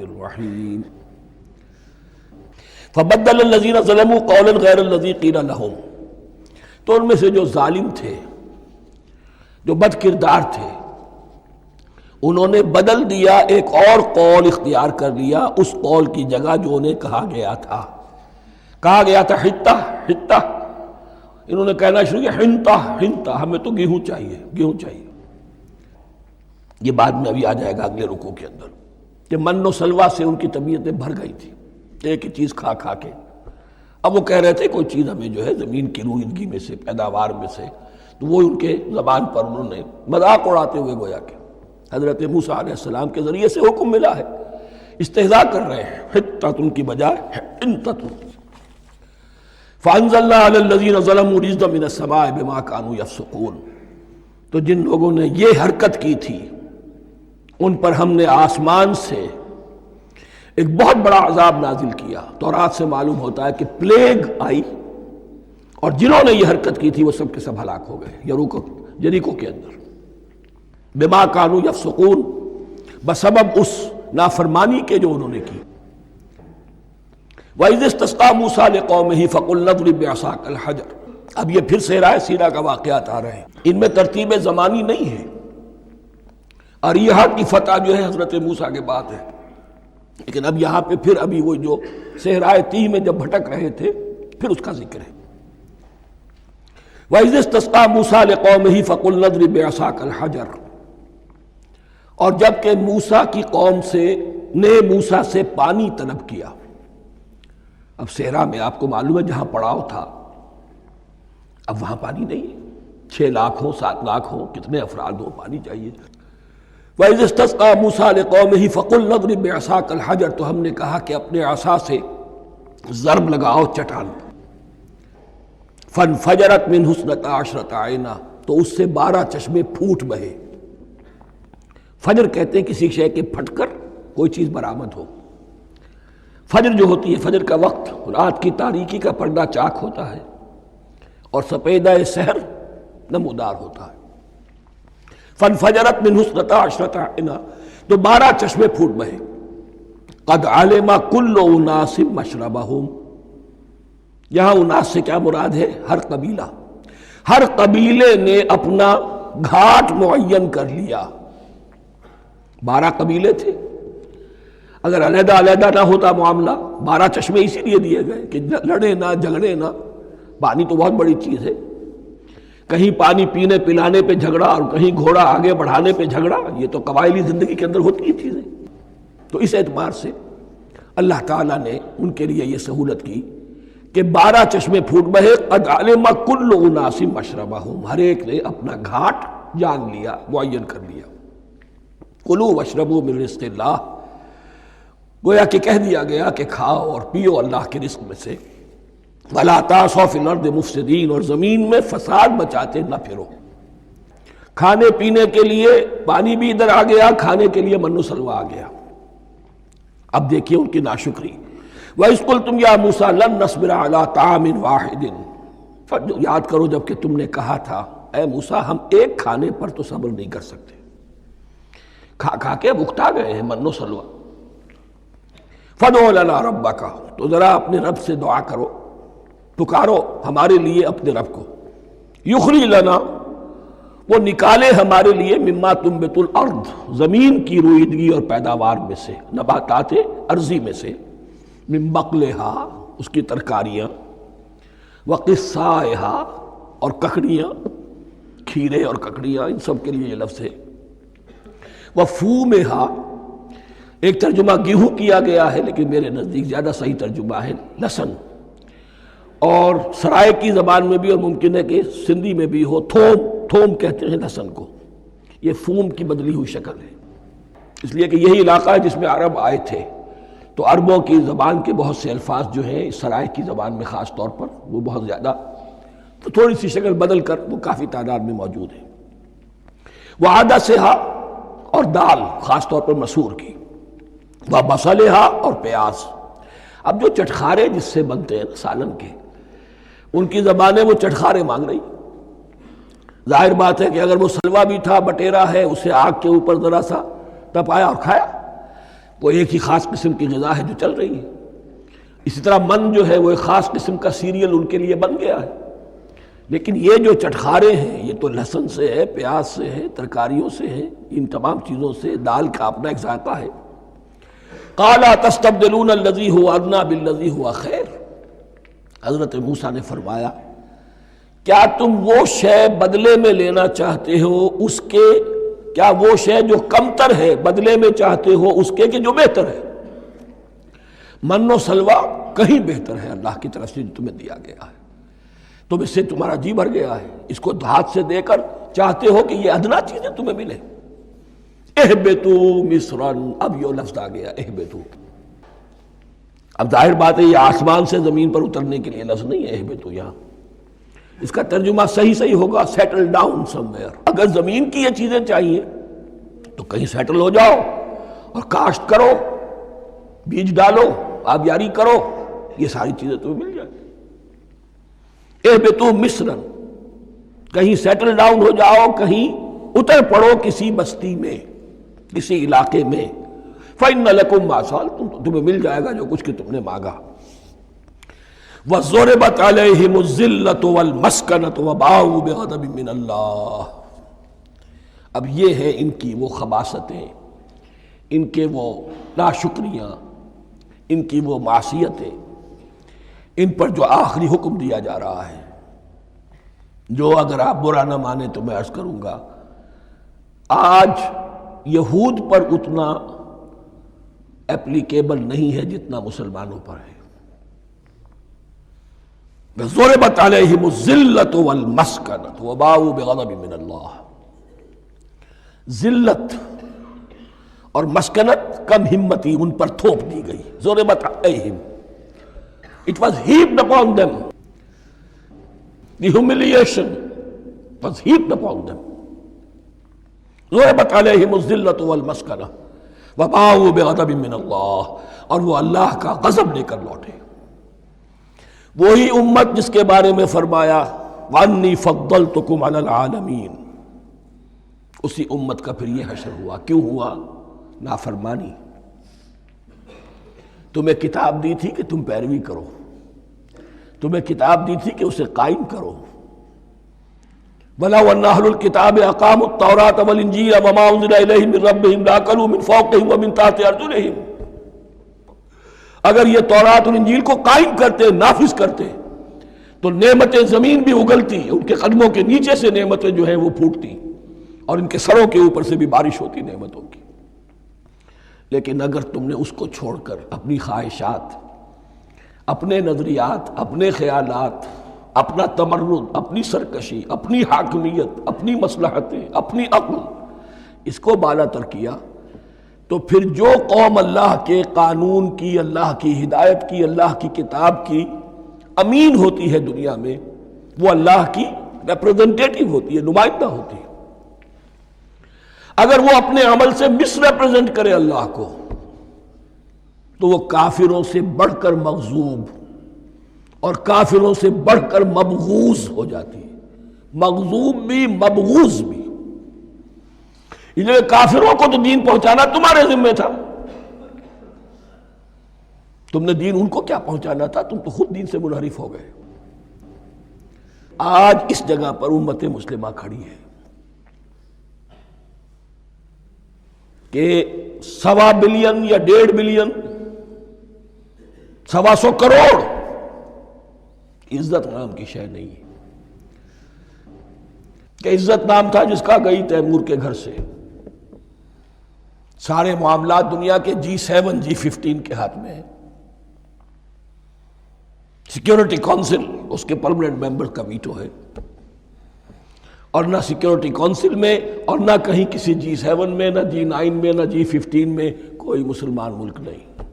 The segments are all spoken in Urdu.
الرحیم فبدل الذین ظلموا قولا غیر الذی قیل لہم، تو ان میں سے جو ظالم تھے، جو بد کردار تھے، انہوں نے بدل دیا، ایک اور قول اختیار کر لیا اس قول کی جگہ جو انہیں کہا گیا تھا حتہ حتہ، انہوں نے کہنا شروع کیا حنطہ حنطہ، ہمیں تو گیہوں چاہیے۔ یہ بعد میں ابھی آ جائے گا اگلے رکوع کے اندر کہ من و سلوہ سے ان کی طبیعتیں بھر گئی تھی ایک ہی چیز کھا کھا کے۔ اب وہ کہہ رہے تھے کوئی چیز ہمیں جو ہے زمین کی روئیدگی میں سے، پیداوار میں سے، تو وہ ان کے زبان پر انہوں نے مذاق اڑاتے ہوئے گویا کہ حضرت موسیٰ علیہ السلام کے ذریعے سے حکم ملا ہے، استہزاء کر رہے ہیں، حتۃ کی بجائے حنطۃ۔ فانزلنا علی الذین ظلموا رجزا من السماء بما كانوا یفسقون، تو جن لوگوں نے یہ حرکت کی تھی ان پر ہم نے آسمان سے ایک بہت بڑا عذاب نازل کیا۔ تورات سے معلوم ہوتا ہے کہ پلیگ آئی اور جنہوں نے یہ حرکت کی تھی وہ سب کے سب ہلاک ہو گئے یریکو کے اندر، بما كانوا یفسقون، بسبب اس نافرمانی کے جو انہوں نے کی۔ وَإِذِ اسْتَسْقَىٰ مُوسَىٰ لِقَوْمِهِ فَقُلْنَا اضْرِب بِّعَصَاكَ الْحَجَرَ، اب یہ پھر صحرائے سیرا کا واقعات آ رہے ہیں، ان میں ترتیب زمانی نہیں ہے۔ اریحا کی فتح جو ہے حضرت موسیٰ کے بعد ہے، لیکن اب یہاں پہ پھر ابھی وہ جو صحرائے تیہ میں جب بھٹک رہے تھے پھر اس کا ذکر ہے۔ وَإِذِ اسْتَسْقَىٰ مُوسَىٰ لِقَوْمِهِ فَقُلْنَا اضْرِب بِّعَصَاكَ الْحَجَرَ، اور جب کہ موسیٰ کی قوم نے موسیٰ سے پانی طلب کیا۔ اب صحرا میں آپ کو معلوم ہے جہاں پڑاؤ تھا اب وہاں پانی نہیں ہے، 6 لاکھ ہو 7 لاکھ ہو، کتنے افراد ہو، پانی چاہیے۔ وَإِذِ اسْتَسْقَىٰ مُوسَىٰ لِقَوْمِهِ فَقُلْنَا اضْرِب بِّعَصَاكَ الْحَجَرَ، تو ہم نے کہا کہ اپنے عصا سے ضرب لگاؤ چٹان پر۔ فَانْفَجَرَتْ مِنْهُ اثْنَتَا عَشْرَةَ عَيْنًا، تو اس سے 12 چشمے پھوٹ بہے۔ فجر کہتے ہیں کسی شے کے پھٹ کر کوئی چیز برآمد ہو۔ فجر جو ہوتی ہے، فجر کا وقت رات کی تاریکی کا پردہ چاک ہوتا ہے اور سپیدہ سحر نمودار ہوتا ہے۔ فَانْفَجَرَتْ مِنْهُ اثْنَتَا عَشْرَةَ عَيْنًا، تو 12 چشمے پھوٹ بہے۔ قَدْ عَلِمَ كُلُّ أُنَاسٍ مَشْرَبَهُمْ، یہاں اناس سے کیا مراد ہے؟ ہر قبیلہ، ہر قبیلے نے اپنا گھاٹ معین کر لیا۔ 12 قبیلے تھے، اگر علیحدہ علیحدہ نہ ہوتا معاملہ، 12 چشمے اسی لیے دیے گئے کہ لڑے نہ جھگڑے نہ۔ پانی تو بہت بڑی چیز ہے، کہیں پانی پینے پلانے پہ جھگڑا اور کہیں گھوڑا آگے بڑھانے پہ جھگڑا، یہ تو قبائلی زندگی کے اندر ہوتی ہی چیزیں۔ تو اس اعتبار سے اللہ تعالیٰ نے ان کے لیے یہ سہولت کی کہ 12 چشمے پھوٹ بہے۔ قد علم کل اناس مشربہم، ہر ایک نے اپنا گھاٹ جان لیا، معین کر لیا۔ کلوا واشربوا من رزق اللہ، گویا کہ کہہ دیا گیا کہ کھاؤ اور پیو اللہ کے رزق میں سے۔ ولا تعثوا فی الارض مفسدین، اور زمین میں فساد بچاتے نہ پھرو۔ کھانے پینے کے لیے پانی بھی ادھر آ گیا، کھانے کے لیے من و سلوہ آ گیا۔ اب دیکھیے ان کی ناشکری۔ وَإِذْ قُلْتُمْ يَا مُوسَىٰ لَن نَّصْبِرَ عَلَىٰ طَعَامٍ وَاحِدٍ، یاد کرو جب کہ تم نے کہا تھا اے موسیٰ ہم ایک کھانے پر تو صبر نہیں کر سکتے، کھا کھا کے بکتا گئے ہیں من و سلوہ۔ فَادْعُ لَنَا رَبَّكَ، تو ذرا اپنے رب سے دعا کرو، پکارو ہمارے لیے اپنے رب کو۔ یخرج لنا، وہ نکالے ہمارے لیے، مما تنبت الارض، زمین کی روئیدگی اور پیداوار میں سے، نباتات ارضی میں سے، من بقلہا، اس کی ترکاریاں، وقثائہا، اور ککڑیاں، کھیرے اور ککڑیاں، ان سب کے لیے یہ لفظ ہے۔ وفومہا، ایک ترجمہ گیہوں کیا گیا ہے لیکن میرے نزدیک زیادہ صحیح ترجمہ ہے لہسن، اور سرائے کی زبان میں بھی، اور ممکن ہے کہ سندھی میں بھی ہو، تھوم کہتے ہیں لہسن کو، یہ فوم کی بدلی ہوئی شکل ہے، اس لیے کہ یہی علاقہ ہے جس میں عرب آئے تھے، تو عربوں کی زبان کے بہت سے الفاظ جو ہیں اس سرائے کی زبان میں خاص طور پر وہ بہت زیادہ، تو تھوڑی سی شکل بدل کر وہ کافی تعداد میں موجود ہے۔ وعدسہا، اور دال خاص طور پر مسور کی، وبصلہا، اور پیاز۔ اب جو چٹخارے جس سے بنتے ہیں سالن کے، ان کی زبانیں وہ چٹخارے مانگ رہی۔ ظاہر بات ہے کہ اگر وہ سلوا بھی تھا، بٹیرا ہے، اسے آگ کے اوپر ذرا سا تپایا اور کھایا، وہ ایک ہی خاص قسم کی غذا ہے جو چل رہی ہے. اسی طرح من جو ہے وہ ایک خاص قسم کا سیریل ان کے لیے بن گیا ہے. لیکن یہ جو چٹخارے ہیں یہ تو لہسن سے ہے، پیاز سے ہے، ترکاریوں سے ہے، ان تمام چیزوں سے. دال کا اپنا ایک ذائقہ ہے. قَالَ تَسْتَبْدِلُونَ الَّذِي هُوَ أَدْنَىٰ بِالَّذِي هُوَ خَيْرٌ. حضرت موسیٰ نے فرمایا کیا تم وہ شے بدلے میں لینا چاہتے ہو اس کے، کیا وہ شے جو کمتر ہے بدلے میں چاہتے ہو اس کے کہ جو بہتر ہے؟ من و سلوہ کہیں بہتر ہے اللہ کی طرف سے جو تمہیں دیا گیا ہے. تم اس سے تمہارا جی بھر گیا ہے، اس کو ہاتھ سے دے کر چاہتے ہو کہ یہ ادنا چیزیں تمہیں ملے. اہبطوا مصرا، اب یہ لفظ آ گیا اہبطوا. اب ظاہر بات ہے یہ آسمان سے زمین پر اترنے کے لیے لفظ نہیں ہے اہبطوا. یہاں اس کا ترجمہ صحیح ہوگا سیٹل ڈاؤن سم ویئر. اگر زمین کی یہ چیزیں چاہیے تو کہیں سیٹل ہو جاؤ اور کاشت کرو، بیج ڈالو، آبیاری کرو، یہ ساری چیزیں تمہیں مل جائیں. اہبطوا مصرا، کہیں سیٹل ڈاؤن ہو جاؤ، کہیں اتر پڑو کسی بستی میں، کسی علاقے میں. فَإِنَّ لَكُمْ مَا سَأَلْتُمْ، تمہیں مل جائے گا جو کچھ کہ تم نے مانگا. وَضُرِبَتْ عَلَيْهِمُ الذِّلَّةُ وَالْمَسْكَنَةُ وَبَاءُوا بِغَضَبٍ مِّنَ اللَّهِ. اب یہ ہے ان کی وہ خباثتیں، ان کے وہ ناشکریاں، ان کی وہ معصیتیں، ان پر جو آخری حکم دیا جا رہا ہے، جو اگر آپ برا نہ مانے تو میں عرض کروں گا آج یہود پر اتنا اپلیکیبل نہیں ہے جتنا مسلمانوں پر ہے. ضربت علیہم الذلۃ والمسکنۃ وباؤوا بغضب من اللہ. ذلت اور مسکنت، کم ہمتی ان پر تھوپ دی گئی. ضربت علیہم، it was heaped upon them. The humiliation was heaped upon them. ضربت علیہم الذلۃ والمسکنۃ وباؤوا بغضب من اللہ، اور وہ اللہ کا غضب لے کر لوٹے. وہی امت جس کے بارے میں فرمایا وَأَنِّي فَضَّلْتُكُمْ عَلَى الْعَالَمِينَ، اسی امت کا پھر یہ حشر ہوا. کیوں ہوا؟ نافرمانی. تمہیں کتاب دی تھی کہ تم پیروی کرو، تمہیں کتاب دی تھی کہ اسے قائم کرو. وَلَوْ أَنَّ أَهْلَ الْكِتَابِ أَقَامُوا التَّوْرَاةَ وَالْإِنْجِيلَ وَمَا أُنزِلَ إِلَيْهِمْ مِنْ رَبِّهِمْ لَأَكَلُوا مِنْ فَوْقِهِمْ وَمِنْ تَحْتِ أَرْجُلِهِمْ. اگر یہ تورات اور انجیل کو قائم کرتے، نافذ کرتے، تو نعمتیں زمین بھی اگلتی، ان کے قدموں کے نیچے سے نعمتیں جو ہیں وہ پھوٹتی، اور ان کے سروں کے اوپر سے بھی بارش ہوتی نعمتوں کی. لیکن اگر تم نے اس کو چھوڑ کر اپنی خواہشات، اپنے نظریات، اپنے خیالات، اپنا تمرد، اپنی سرکشی، اپنی حاکمیت، اپنی مصلحتیں، اپنی عقل، اس کو بالا تر کیا، تو پھر جو قوم اللہ کے قانون کی، اللہ کی ہدایت کی، اللہ کی کتاب کی امین ہوتی ہے دنیا میں، وہ اللہ کی ریپرزنٹیٹو ہوتی ہے، نمائندہ ہوتی ہے. اگر وہ اپنے عمل سے مس ریپرزنٹ کرے اللہ کو، تو وہ کافروں سے بڑھ کر مغضوب اور کافروں سے بڑھ کر مبغوض ہو جاتی ہے. مغضوب بھی، مبغوض بھی. اس لیے کافروں کو تو دین پہنچانا تمہارے ذمہ تھا. تم نے دین ان کو کیا پہنچانا تھا؟ تم تو خود دین سے منحرف ہو گئے. آج اس جگہ پر امت مسلمہ کھڑی ہے کہ 1.25 بلین یا 1.5 بلین، 125 کروڑ عزت نام کی شے نہیں ہے. کہ عزت نام تھا جس کا گئی تیمور کے گھر سے. سارے معاملات دنیا کے G7 G15 کے ہاتھ میں ہیں. سیکیورٹی کونسل اس کے پرماننٹ ممبر کا ویٹو ہے، اور نہ سیکیورٹی کونسل میں اور نہ کہیں کسی G7 میں، نہ G9 میں، نہ G15 میں کوئی مسلمان ملک نہیں.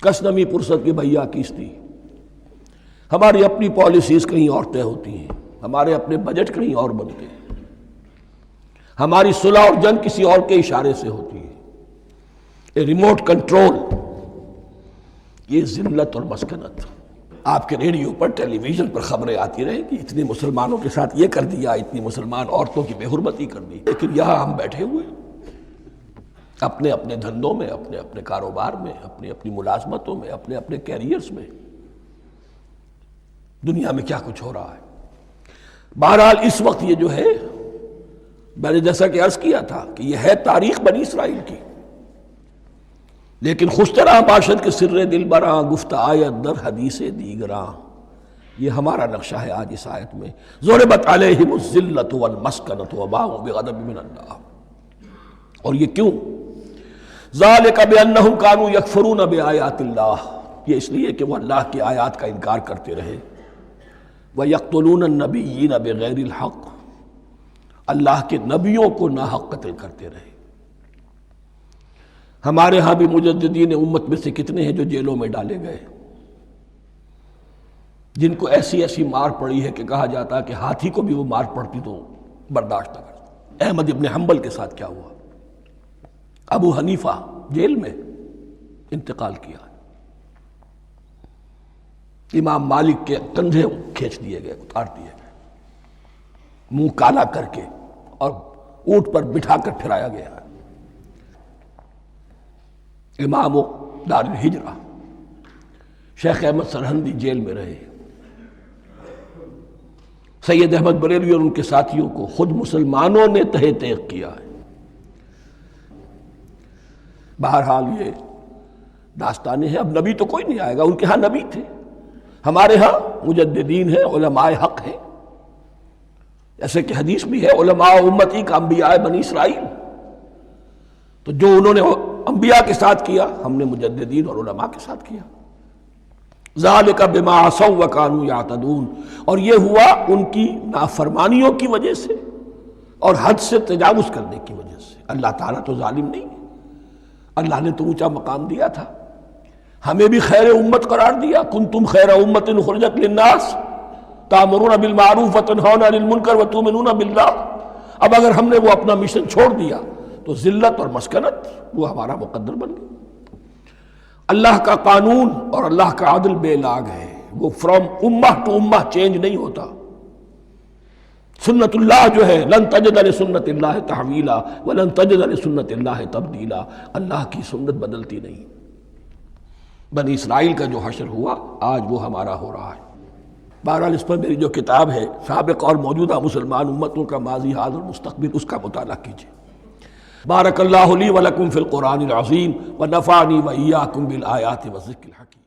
کس نمی پرست کی بھیا کیستی. ہماری اپنی پالیسیز کہیں اور طے ہوتی ہیں، ہمارے اپنے بجٹ کہیں اور بنتے ہیں، ہماری صلح اور جنگ کسی اور کے اشارے سے ہوتی ہے. ریموٹ کنٹرول، یہ ذلت اور مسکنت. آپ کے ریڈیو پر، ٹیلی ویژن پر خبریں آتی رہیں کہ اتنے مسلمانوں کے ساتھ یہ کر دیا، اتنی مسلمان عورتوں کی بے حرمتی کر دی. لیکن یہاں ہم بیٹھے ہوئے اپنے اپنے دھندوں میں، اپنے اپنے کاروبار میں، اپنی اپنی ملازمتوں میں، اپنے اپنے کیریئرز میں، دنیا میں کیا کچھ ہو رہا ہے۔ بہرحال اس وقت یہ جو ہے، میں نے جیسا کہ عرض کیا تھا کہ یہ ہے تاریخ بنی اسرائیل کی، لیکن خوش طرح باشد کے سر دل براں، گفت آیت در حدیث دیگراں، یہ ہمارا نقشہ ہے آج اس آیت میں۔ ضربت علیہم الذلۃ والمسکنۃ وباءوا بغضب من اللہ، اور یہ کیوں؟ ذالک بانہم کانوا یکفرون بآیات اللہ، یہ اس لیے کہ وہ اللہ کی آیات کا انکار کرتے رہے۔ وَيَقْتُلُونَ النَّبِيِّينَ بِغَيْرِ الْحَقِّ، اللہ کے نبیوں کو ناحق قتل کرتے رہے۔ ہمارے ہاں بھی مجددین امت میں سے کتنے ہیں جو جیلوں میں ڈالے گئے، جن کو ایسی ایسی مار پڑی ہے کہ کہا جاتا ہے کہ ہاتھی کو بھی وہ مار پڑتی تو برداشت نہ کرتا۔ احمد ابن حنبل کے ساتھ کیا ہوا؟ ابو حنیفہ جیل میں انتقال کیا، امام مالک کے کندھے کھینچ دیے گئے، اتار دیے گئے، منہ کالا کر کے اور اونٹ پر بٹھا کر پھرایا گیا۔ امام دار الہجرہ شیخ احمد سرہندی جیل میں رہے، سید احمد بریلوی اور ان کے ساتھیوں کو خود مسلمانوں نے تہہ تیغ کیا ہے۔ بہرحال یہ داستانیں ہیں، اب نبی تو کوئی نہیں آئے گا، ان کے ہاں نبی تھے، ہمارے ہاں مجددین ہیں، علماء حق ہیں، جیسے کہ حدیث بھی ہے علماء امتی کا انبیاء بنی اسرائیل، تو جو انہوں نے انبیاء کے ساتھ کیا ہم نے مجددین اور علماء کے ساتھ کیا۔ ذالک بما عصوا وکانوا یعتدون، اور یہ ہوا ان کی نافرمانیوں کی وجہ سے اور حد سے تجاوز کرنے کی وجہ سے۔ اللہ تعالیٰ تو ظالم نہیں ہے، اللہ نے تو اونچا مقام دیا تھا، ہمیں بھی خیر امت قرار دیا، کنتم خیر امت اخرجت للناس تأمرون بالمعروف وتنہون عن المنکر وتؤمنون باللہ۔ اب اگر ہم نے وہ اپنا مشن چھوڑ دیا تو ذلت اور مسکنت وہ ہمارا مقدر بن گئی۔ اللہ کا قانون اور اللہ کا عدل بے لاگ ہے، وہ فرام امہ ٹو امہ چینج نہیں ہوتا۔ سنت اللہ جو ہے لن تجد لسنت اللہ تحویلا ولن تجد لسنت اللہ تبدیلا، اللہ کی سنت بدلتی نہیں۔ بنی اسرائیل کا جو حشر ہوا آج وہ ہمارا ہو رہا ہے۔ بہرحال اس پر میری جو کتاب ہے سابق اور موجودہ مسلمان امتوں کا ماضی حال اور مستقبل، اس کا مطالعہ کیجیے۔ بارک اللہ لی ولکم فی القرآن العظیم ونفعنی وإیاکم بالآیات والذکر الحکیم۔